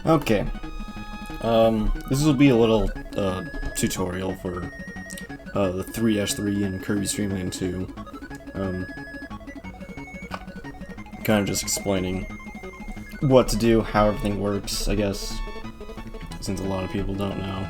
Okay. This will be a little tutorial for the 3-3 and Kirby Stream Land 2. Kind of just explaining what to do, how everything works, I guess, since a lot of people don't know.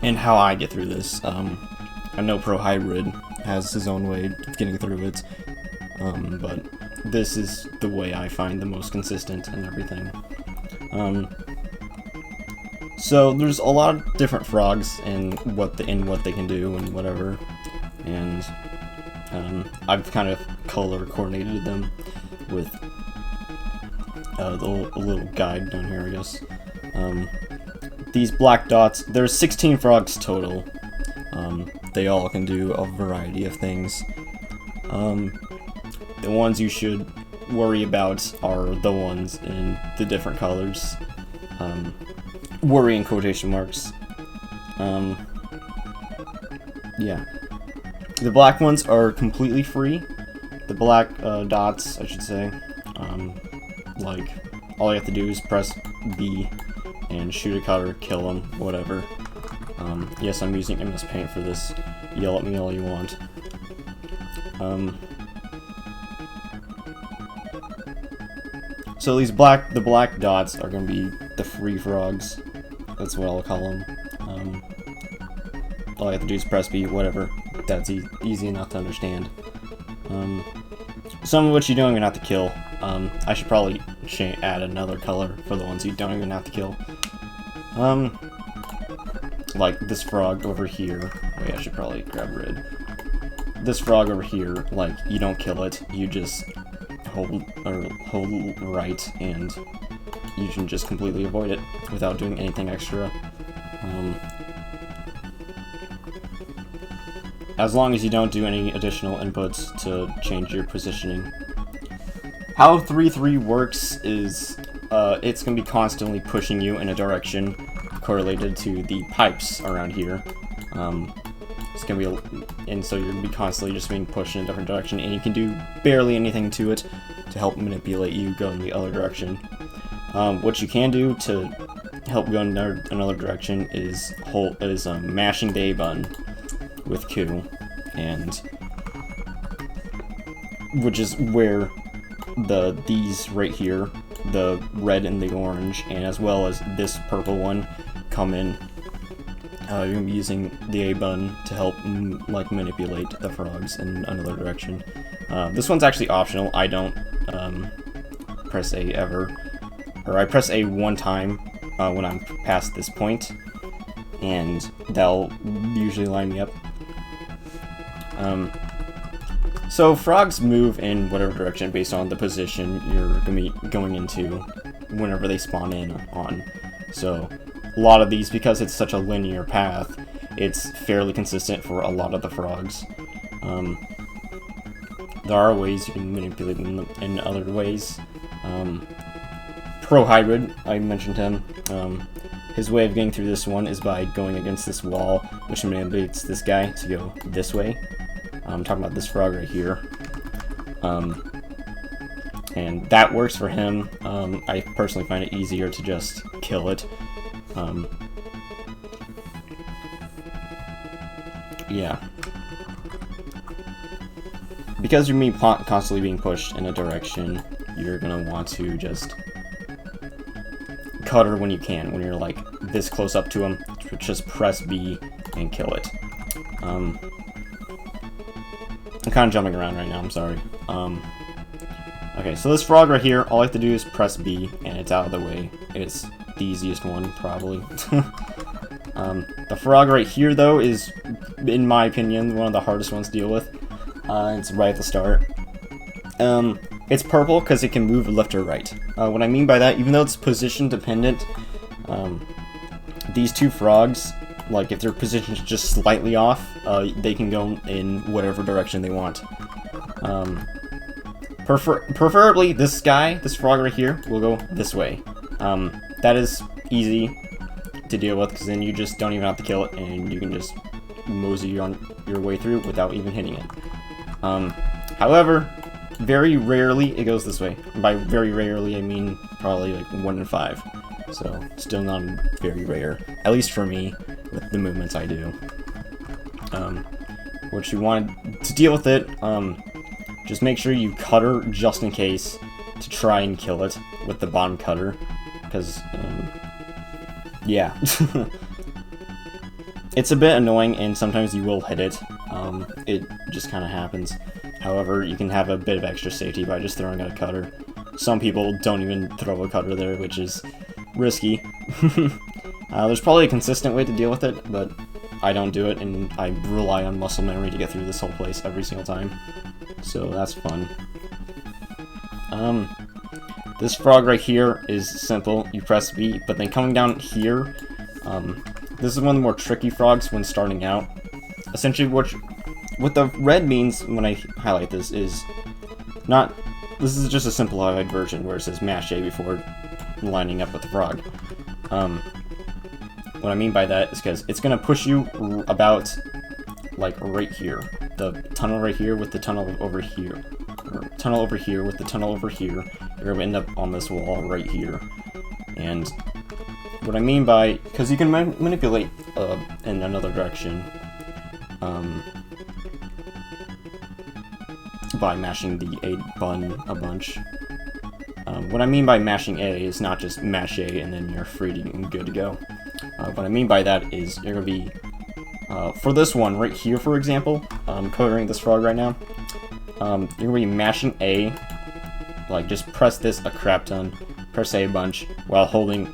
And how I get through this. I know Pro Hybrid has his own way of getting through it, but this is the way I find the most consistent and everything. So there's a lot of different frogs and what they can do and whatever, and I've kind of color coordinated them with the little guide down here, I guess. These black dots, there's 16 frogs total. They all can do a variety of things. The ones you should worry about are the ones in the different colors. Worry in quotation marks. Yeah. The black ones are completely free. The black dots, I should say. Like, all you have to do is press B and shoot a cutter, kill them, whatever. Yes, I'm using MS Paint for this. Yell at me all you want. So the black dots are going to be the free frogs. That's what I'll call them. All you have to do is press B, whatever. That's easy enough to understand. Some of which you don't even have to kill. I should probably add another color for the ones you don't even have to kill. Like this frog over here. Wait, I should probably grab red. This frog over here, like, you don't kill it, you just hold right, and you can just completely avoid it without doing anything extra. As long as you don't do any additional inputs to change your positioning. How 3-3 works is it's going to be constantly pushing you in a direction correlated to the pipes around here. It's going to be, and so you're going to be constantly just being pushed in a different direction, and you can do barely anything to it to help manipulate you go in the other direction. What you can do to help go in another direction is mashing the A button with Q, and which is where these right here, the red and the orange, and as well as this purple one, come in. You're gonna be using the A button to help like manipulate the frogs in another direction. This one's actually optional. I don't press A ever, or I press A one time when I'm past this point, and that'll usually line me up. So frogs move in whatever direction based on the position you're gonna be going into whenever they spawn in on. So a lot of these, because it's such a linear path, it's fairly consistent for a lot of the frogs. There are ways you can manipulate them in other ways. Pro Hybrid, I mentioned him. His way of getting through this one is by going against this wall, which manipulates this guy to go this way. I'm talking about this frog right here. And that works for him. I personally find it easier to just kill it. Yeah. Because you're constantly being pushed in a direction, you're gonna want to just cutter when you can. When you're like this close up to him, just press B and kill it. I'm kind of jumping around right now, I'm sorry. Okay, so this frog right here, all I have to do is press B, and it's out of the way. It's the easiest one, probably. The frog right here, though, is, in my opinion, one of the hardest ones to deal with. It's right at the start. It's purple because it can move left or right. What I mean by that, even though it's position dependent, these two frogs, like, if their position's just slightly off, they can go in whatever direction they want. Preferably, this frog right here, will go this way. That is easy to deal with, because then you just don't even have to kill it, and you can just mosey on your way through without even hitting it. However, very rarely it goes this way. By very rarely, I mean probably like 1 in 5. So, still not very rare. At least for me, with the movements I do. What you want to deal with it, just make sure you cutter just in case to try and kill it with the bottom cutter. Because, yeah. It's a bit annoying, and sometimes you will hit it. It just kind of happens. However, you can have a bit of extra safety by just throwing out a cutter. Some people don't even throw a cutter there, which is risky. There's probably a consistent way to deal with it, but I don't do it, and I rely on muscle memory to get through this whole place every single time. So that's fun. This frog right here is simple. You press B, but then coming down here, this is one of the more tricky frogs when starting out. Essentially, what the red means when I highlight this is not... This is just a simplified version where it says mash A before lining up with the frog. What I mean by that is because it's going to push you about, like, right here. The tunnel right here with the tunnel over here. Or tunnel over here with the tunnel over here. You're going to end up on this wall right here. And what I mean by... Because you can manipulate in another direction. By mashing the A button a bunch. What I mean by mashing A is not just mash A and then you're free and good to go. What I mean by that is you're going to be, for this one right here, for example, covering this frog right now, you're going to be mashing A, like just press this a crap ton, press A a bunch, while holding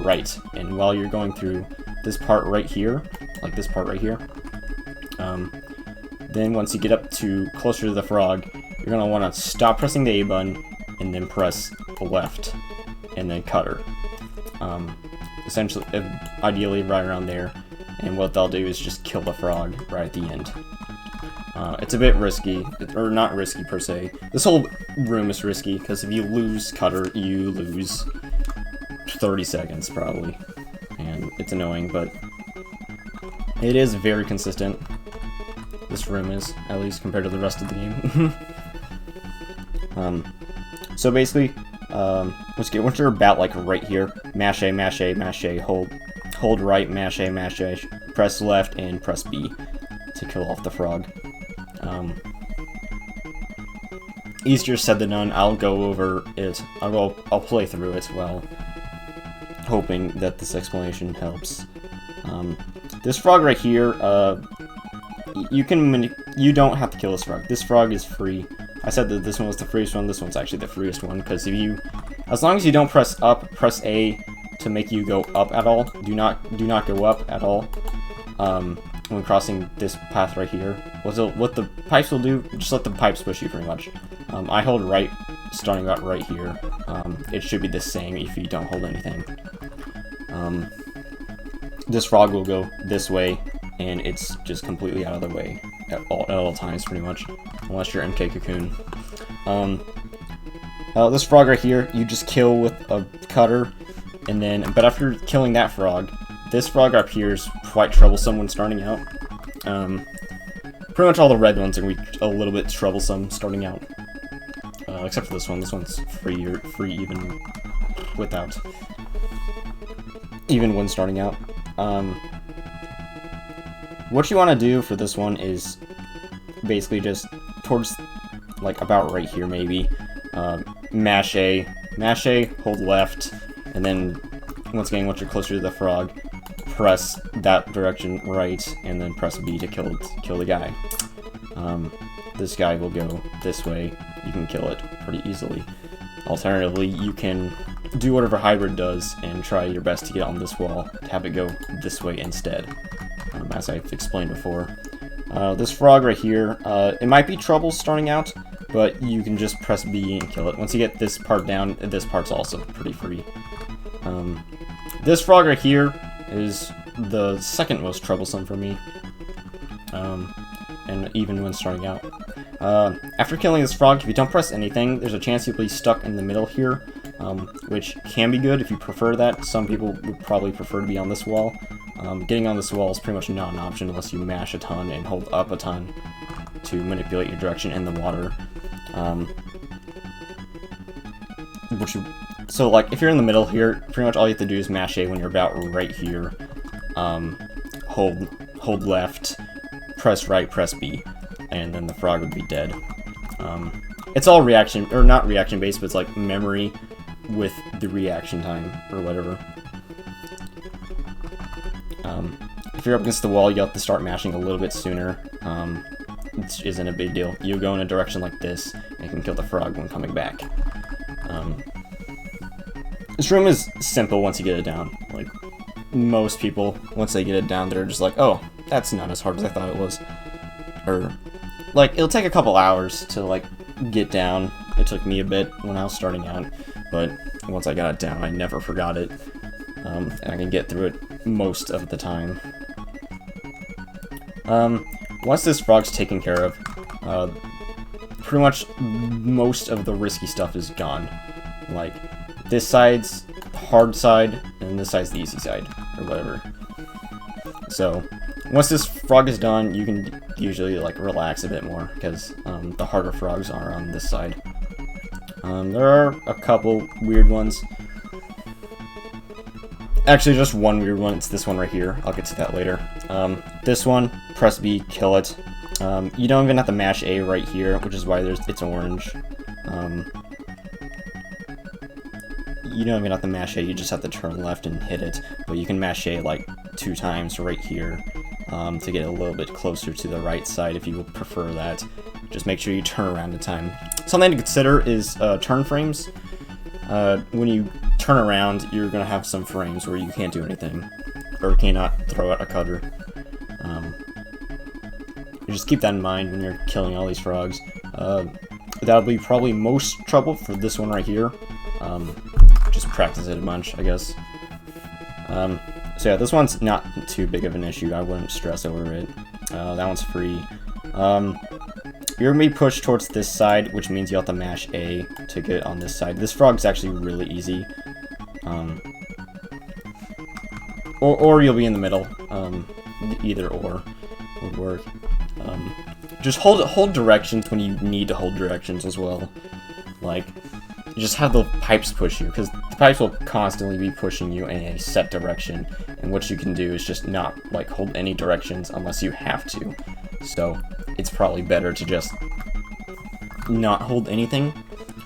right, and while you're going through this part right here, like this part right here, then once you get up to closer to the frog, you're going to want to stop pressing the A button, and then press left, and then cutter. Essentially, ideally right around there, and what they'll do is just kill the frog right at the end. It's a bit risky, or not risky per se. This whole room is risky, because if you lose cutter, you lose 30 seconds probably, and it's annoying, but it is very consistent. This room is, at least compared to the rest of the game. So basically, once you're about like right here, mash A, mash A, mash A, hold right, mash A, press left, and press B to kill off the frog. Easier said than done. I'll go over it. I'll play through it while hoping that this explanation helps. This frog right here, you don't have to kill this frog. This frog is free. I said that this one was the freest one. This one's actually the freest one, because as long as you don't press up, press A to make you go up at all. Do not go up at all when crossing this path right here. What the pipes will do, just let the pipes push you pretty much. I hold right, starting out right here. It should be the same if you don't hold anything. This frog will go this way, and it's just completely out of the way at all times, pretty much, unless you're MK Cocoon. This frog right here, you just kill with a cutter, but after killing that frog, this frog up here is quite troublesome when starting out. Pretty much all the red ones are going to be a little bit troublesome starting out, except for this one. This one's free even without, even when starting out. What you want to do for this one is basically just towards, like, about right here, maybe. Mash A, hold left, and then, once again, once you're closer to the frog, press that direction right, and then press B to kill the guy. This guy will go this way. You can kill it pretty easily. Alternatively, you can do whatever Hybrid does and try your best to get on this wall to have it go this way instead, as I've explained before. This frog right here, it might be trouble starting out, but you can just press B and kill it. Once you get this part down, this part's also pretty free. This frog right here is the second most troublesome for me, and even when starting out. After killing this frog, if you don't press anything, there's a chance you'll be stuck in the middle here, which can be good if you prefer that. Some people would probably prefer to be on this wall. Getting on this wall is pretty much not an option unless you mash a ton and hold up a ton to manipulate your direction in the water. So like, if you're in the middle here, pretty much all you have to do is mash A when you're about right here. Hold left, press right, press B, and then the frog would be dead. It's all reaction, or not reaction based, but it's like memory with the reaction time, or whatever. If you're up against the wall, you have to start mashing a little bit sooner. It isn't a big deal. You go in a direction like this, and you can kill the frog when coming back. This room is simple once you get it down. Like, most people, once they get it down, they're just like, oh, that's not as hard as I thought it was. Or, like, it'll take a couple hours to, like, get down. It took me a bit when I was starting out, but once I got it down, I never forgot it. And I can get through it most of the time. Once this frog's taken care of, pretty much most of the risky stuff is gone. Like, this side's the hard side, and this side's the easy side, or whatever. So, once this frog is done, you can usually, like, relax a bit more, because the harder frogs are on this side. There are a couple weird ones. Actually, just one weird one. It's this one right here. I'll get to that later. This one, press B, kill it. You don't even have to mash A right here, which is why it's orange. You don't even have to mash A, you just have to turn left and hit it. But you can mash A like 2 times right here to get a little bit closer to the right side if you would prefer that. Just make sure you turn around in time. Something to consider is turn frames. When you turn around, you're going to have some frames where you can't do anything, or cannot throw out a cutter. Just keep that in mind when you're killing all these frogs. That'll be probably most trouble for this one right here. Just practice it a bunch, I guess. So yeah, this one's not too big of an issue. I wouldn't stress over it. That one's free. You're going to be pushed towards this side, which means you have to mash A to get on this side. This frog's actually really easy. Or you'll be in the middle. Either or would work. Just hold directions when you need to hold directions as well. Like, you just have the pipes push you, because the pipes will constantly be pushing you in a set direction, and what you can do is just not, like, hold any directions unless you have to. So, it's probably better to just not hold anything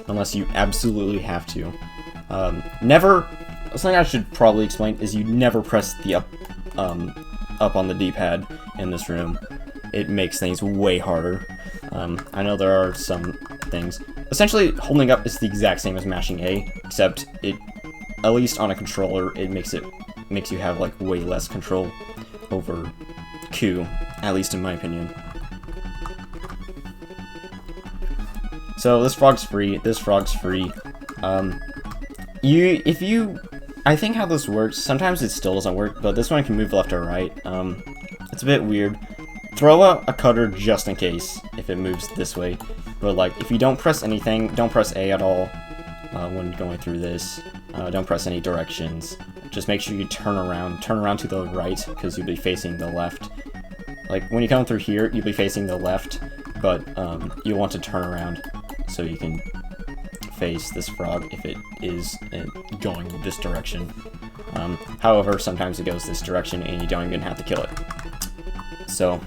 unless you absolutely have to. Something I should probably explain is you never press the up on the D-pad in this room. It makes things way harder. I know there are some things. Essentially, holding up is the exact same as mashing A, except it, at least on a controller, it makes you have like way less control over Q, at least in my opinion. So this frog's free. This frog's free. I think how this works. Sometimes it still doesn't work, but this one can move left or right. It's a bit weird. Throw a cutter just in case if it moves this way. But like, if you don't press anything, don't press A at all when going through this. Don't press any directions. Just make sure you turn around to the right, because you'll be facing the left. Like, when you come through here, you'll be facing the left, but you want to turn around so you can face this frog if it is going this direction. However, sometimes it goes this direction and you don't even have to kill it. So,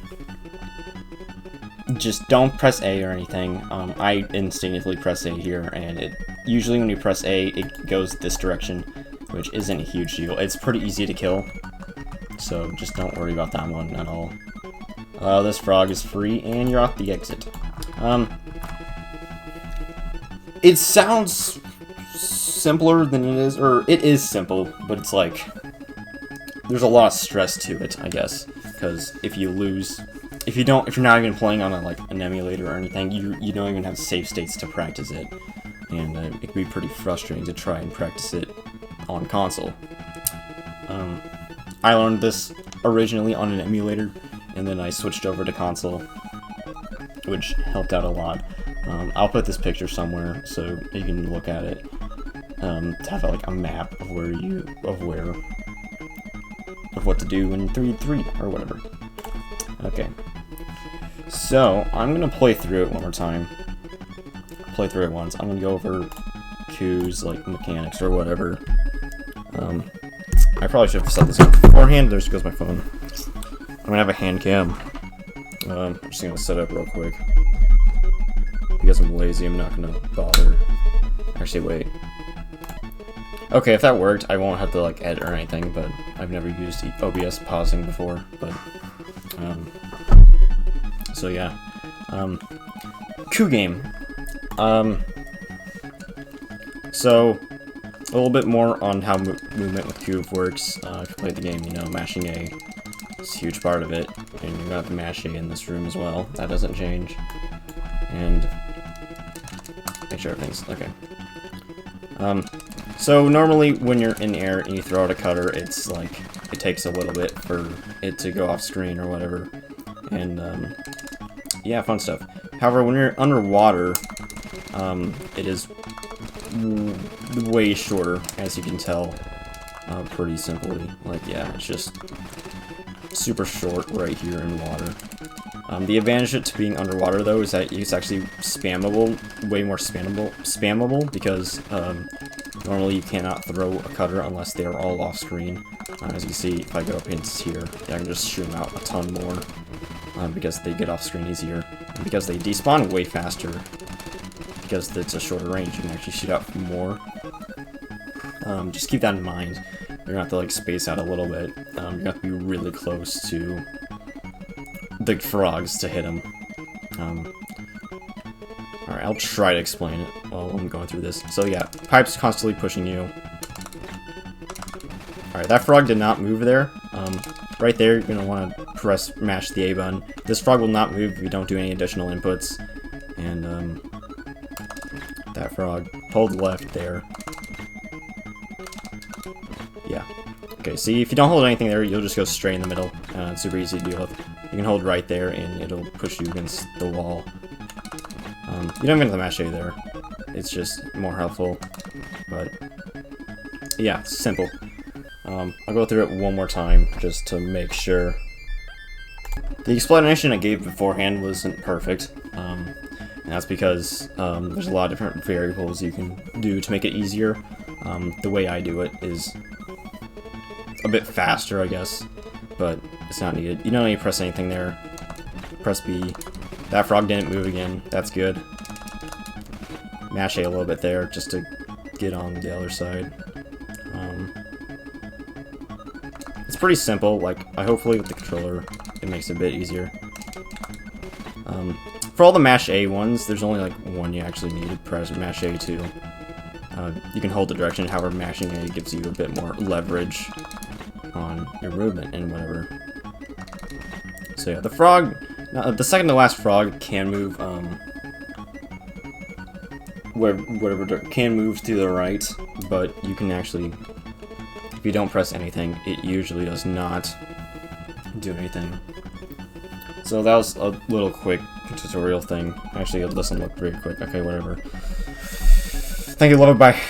just don't press A or anything. I instinctively press A here, and usually when you press A, it goes this direction, which isn't a huge deal. It's pretty easy to kill, so just don't worry about that one at all. This frog is free, and you're off the exit. It sounds simpler than it is, or it is simple, but it's like, there's a lot of stress to it, I guess, because if you lose, if you're not even playing on an emulator or anything, you don't even have save states to practice it, and it can be pretty frustrating to try and practice it on console. I learned this originally on an emulator, and then I switched over to console, which helped out a lot. I'll put this picture somewhere so you can look at it, to have like a map of what to do in 3.3 or whatever. Okay, so I'm gonna play through it one more time. play through it once. I'm gonna go over Q's, like, mechanics or whatever. I probably should have set this up beforehand. There goes my phone. I'm gonna have a hand cam. I'm just gonna set up real quick. Because I'm lazy, I'm not gonna bother. Actually, wait. Okay, if that worked, I won't have to, like, edit or anything, but I've never used OBS pausing before, but, so yeah. Coup game. So, a little bit more on how movement with Cube works. If you play the game, you know, mashing A is a huge part of it, and you're gonna have to mash A in this room as well. That doesn't change. And make sure everything's okay. So normally when you're in the air and you throw out a cutter, it's like, it takes a little bit for it to go off screen or whatever. And, yeah, fun stuff. However, when you're underwater, it is way shorter, as you can tell, pretty simply. Like, yeah, it's just super short right here in water. The advantage to being underwater, though, is that it's actually spammable, way more spammable, because normally you cannot throw a cutter unless they are all off screen. As you see, if I go up into here, I can just shoot them out a ton more, because they get off screen easier, and because they despawn way faster, because it's a shorter range, you can actually shoot out more. Just keep that in mind. You're gonna have to, like, space out a little bit. You're gonna have to be really close to the frogs to hit them. Alright, I'll try to explain it while I'm going through this. So yeah, pipe's constantly pushing you. Alright, that frog did not move there. Right there, you're going to want to mash the A button. This frog will not move if you don't do any additional inputs. And, that frog, hold left there. Yeah. Okay, see, if you don't hold anything there, you'll just go straight in the middle. It's super easy to deal with. You can hold right there, and it'll push you against the wall. You don't even have to mash A there. It's just more helpful. But, yeah, it's simple. I'll go through it one more time, just to make sure. The explanation I gave beforehand wasn't perfect. And that's because there's a lot of different variables you can do to make it easier. The way I do it is a bit faster, I guess, but it's not needed. You don't need to press anything there. Press B. That frog didn't move again. That's good. Mash A a little bit there, just to get on the other side. It's pretty simple. Like, hopefully with the controller, it makes it a bit easier. For all the mash A ones, there's only like one you actually need to press mash A to. You can hold the direction, however mashing A gives you a bit more leverage on your movement and whatever. So yeah, the frog, the second to last frog can move, can move to the right, but you can actually, if you don't press anything, it usually does not do anything. So that was a little quick tutorial thing. Actually, it doesn't look very quick. Okay, whatever. Thank you, love it, bye.